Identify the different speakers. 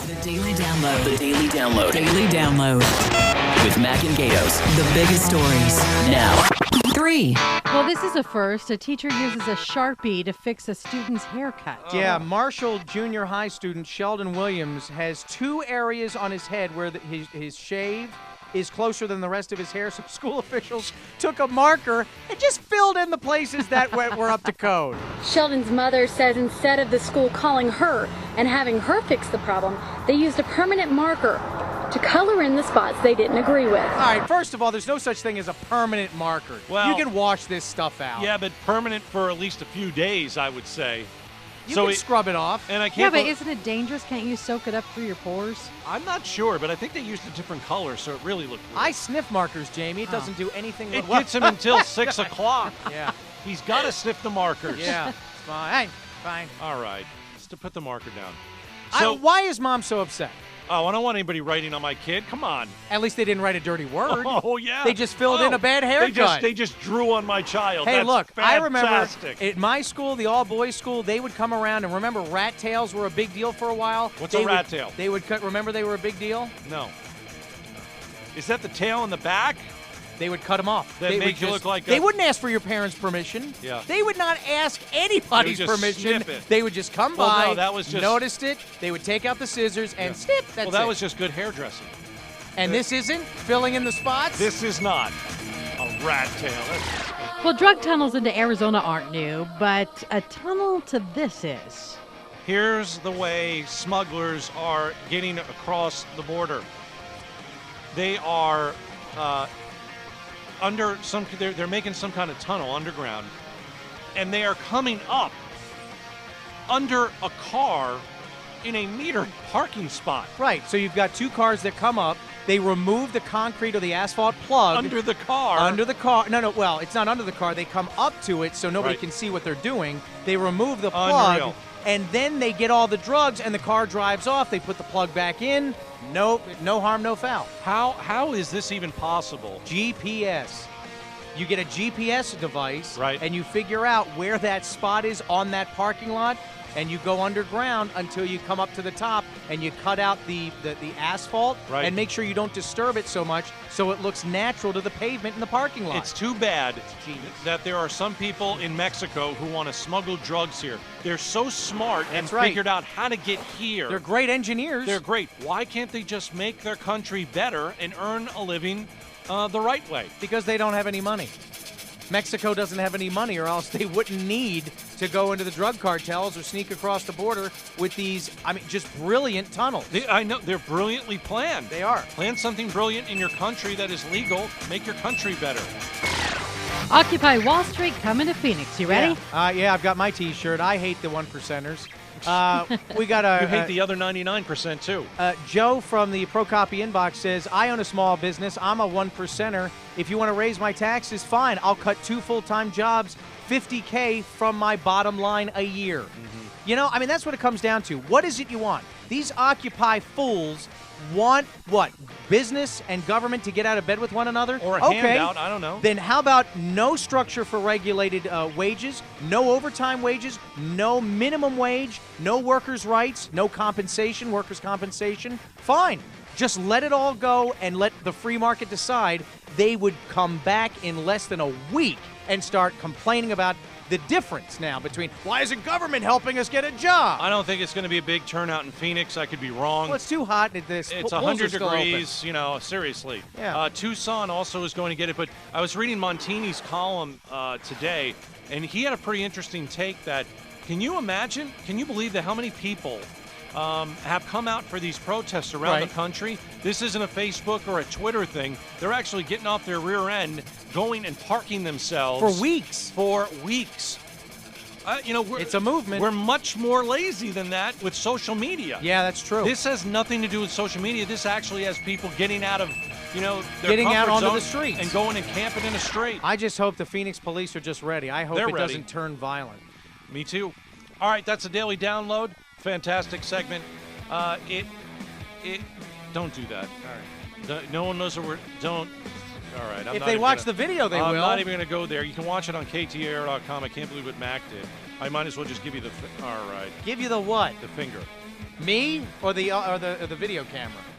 Speaker 1: The Daily Download.
Speaker 2: The Daily Download.
Speaker 1: Daily Download.
Speaker 2: With Mac and Gatos.
Speaker 1: The biggest stories.
Speaker 2: Now.
Speaker 3: 3. Well, this is a first. A teacher uses a Sharpie to fix a student's haircut.
Speaker 4: Yeah, Marshall Junior High student Sheldon Williams has 2 areas on his head where his shave is closer than the rest of his hair, so school officials took a marker and just filled in the places that were up to code.
Speaker 5: Sheldon's mother says instead of the school calling her and having her fix the problem, they used a permanent marker to color in the spots they didn't agree with.
Speaker 4: All right, first of all, there's no such thing as a permanent marker.
Speaker 6: Well,
Speaker 4: you can wash this stuff out.
Speaker 6: Yeah, but permanent for at least a few days, I would say.
Speaker 4: You can scrub it off.
Speaker 6: And I can't.
Speaker 3: Yeah, but isn't it dangerous? Can't you soak it up through your pores?
Speaker 6: I'm not sure, but I think they used a different color, so it really looked weird.
Speaker 4: I sniff markers, Jamie. It doesn't do anything.
Speaker 6: It gets him until 6 o'clock.
Speaker 4: Yeah.
Speaker 6: He's got to sniff the markers.
Speaker 4: Yeah. Fine. Fine.
Speaker 6: All right. Just to put the marker down.
Speaker 4: Why is Mom so upset?
Speaker 6: Oh, I don't want anybody writing on my kid. Come on.
Speaker 4: At least they didn't write a dirty word.
Speaker 6: Oh, yeah.
Speaker 4: They just filled in a bad haircut.
Speaker 6: They just drew on my child.
Speaker 4: Hey,
Speaker 6: That's
Speaker 4: look,
Speaker 6: fantastic.
Speaker 4: I remember at my school, the all-boys school, they would come around, and remember rat tails were a big deal for a while?
Speaker 6: What's a rat tail?
Speaker 4: They would cut, remember they were a big deal?
Speaker 6: No. Is that the tail in the back?
Speaker 4: They would cut them off.
Speaker 6: That made you look like
Speaker 4: They wouldn't ask for your parents' permission.
Speaker 6: Yeah.
Speaker 4: They would not ask anybody's
Speaker 6: They would just
Speaker 4: permission.
Speaker 6: snip it.
Speaker 4: They would just come
Speaker 6: Well,
Speaker 4: by,
Speaker 6: no, that was just-
Speaker 4: noticed it, they would take out the scissors and snip. That's
Speaker 6: Well, that
Speaker 4: it.
Speaker 6: was just good hairdressing.
Speaker 4: And this isn't filling in the spots?
Speaker 6: This is not a rat tail.
Speaker 3: Well, drug tunnels into Arizona aren't new, but a tunnel to this is.
Speaker 6: Here's the way smugglers are getting across the border. They are they're making some kind of tunnel underground, and they are coming up under a car in a metered parking spot.
Speaker 4: Right, so you've got 2 cars that come up. They remove the concrete or the asphalt plug.
Speaker 6: Under the car.
Speaker 4: Under the car. No, well, it's not under the car. They come up to it so nobody
Speaker 6: Right.
Speaker 4: can see what they're doing. They remove the plug.
Speaker 6: Unreal.
Speaker 4: And then they get all the drugs, and the car drives off. They put the plug back in. No harm, no foul.
Speaker 6: How is this even possible?
Speaker 4: GPS. You get a GPS device,
Speaker 6: Right.
Speaker 4: and you figure out where that spot is on that parking lot, and you go underground until you come up to the top, and you cut out the asphalt,
Speaker 6: Right.
Speaker 4: and make sure you don't disturb it so much so it looks natural to the pavement in the parking lot.
Speaker 6: It's too bad that there are some people in Mexico who want to smuggle drugs here. They're so smart and
Speaker 4: That's right.
Speaker 6: figured out how to get here.
Speaker 4: They're great engineers.
Speaker 6: They're great. Why can't they just make their country better and earn a living the right way?
Speaker 4: Because they don't have any money. Mexico doesn't have any money, or else they wouldn't need to go into the drug cartels or sneak across the border with these, just brilliant tunnels.
Speaker 6: I know. They're brilliantly planned.
Speaker 4: They are.
Speaker 6: Plan something brilliant in your country that is legal. Make your country better.
Speaker 3: Occupy Wall Street coming to Phoenix. You ready?
Speaker 4: Yeah, I've got my T-shirt. I hate the 1%ers. We got a.
Speaker 6: You hate the other 99% too.
Speaker 4: Joe from the ProCopy inbox says, I own a small business. I'm a 1%er. If you want to raise my taxes, fine. I'll cut 2 full-time jobs, $50K from my bottom line a year. Mm-hmm. You know, that's what it comes down to. What is it you want? These Occupy fools want what? Business and government to get out of bed with one another?
Speaker 6: Or a handout, I don't know.
Speaker 4: Then how about no structure for regulated wages, no overtime wages, no minimum wage, no workers' rights, no compensation, workers' compensation? Fine. Just let it all go and let the free market decide. They would come back in less than a week and start complaining about the difference now between why isn't government helping us get a job?
Speaker 6: I don't think it's going to be a big turnout in Phoenix. I could be wrong.
Speaker 4: Well, it's too hot. It's
Speaker 6: 100 degrees, seriously.
Speaker 4: Yeah.
Speaker 6: Tucson also is going to get it, but I was reading Montini's column today, and he had a pretty interesting take that, can you believe that how many people have come out for these protests around the country? This isn't a Facebook or a Twitter thing. They're actually getting off their rear end, going and parking themselves.
Speaker 4: For weeks.
Speaker 6: It's
Speaker 4: a movement.
Speaker 6: We're much more lazy than that with social media.
Speaker 4: Yeah, that's true.
Speaker 6: This has nothing to do with social media. This actually has people getting out of, their
Speaker 4: getting out
Speaker 6: comfort
Speaker 4: onto
Speaker 6: zone
Speaker 4: the streets
Speaker 6: and going and camping in a street.
Speaker 4: I just hope the Phoenix police are just ready. I hope
Speaker 6: They're
Speaker 4: it
Speaker 6: ready.
Speaker 4: doesn't turn violent.
Speaker 6: Me too. All right, that's a daily download. Fantastic segment. Don't do that. All right. No one knows where don't. All right.
Speaker 4: If they watch the video, they will.
Speaker 6: I'm not even going to go there. You can watch it on KTAR.com. I can't believe what Mac did. I might as well just give you all right.
Speaker 4: Give you the what?
Speaker 6: The finger.
Speaker 4: Me or the video camera?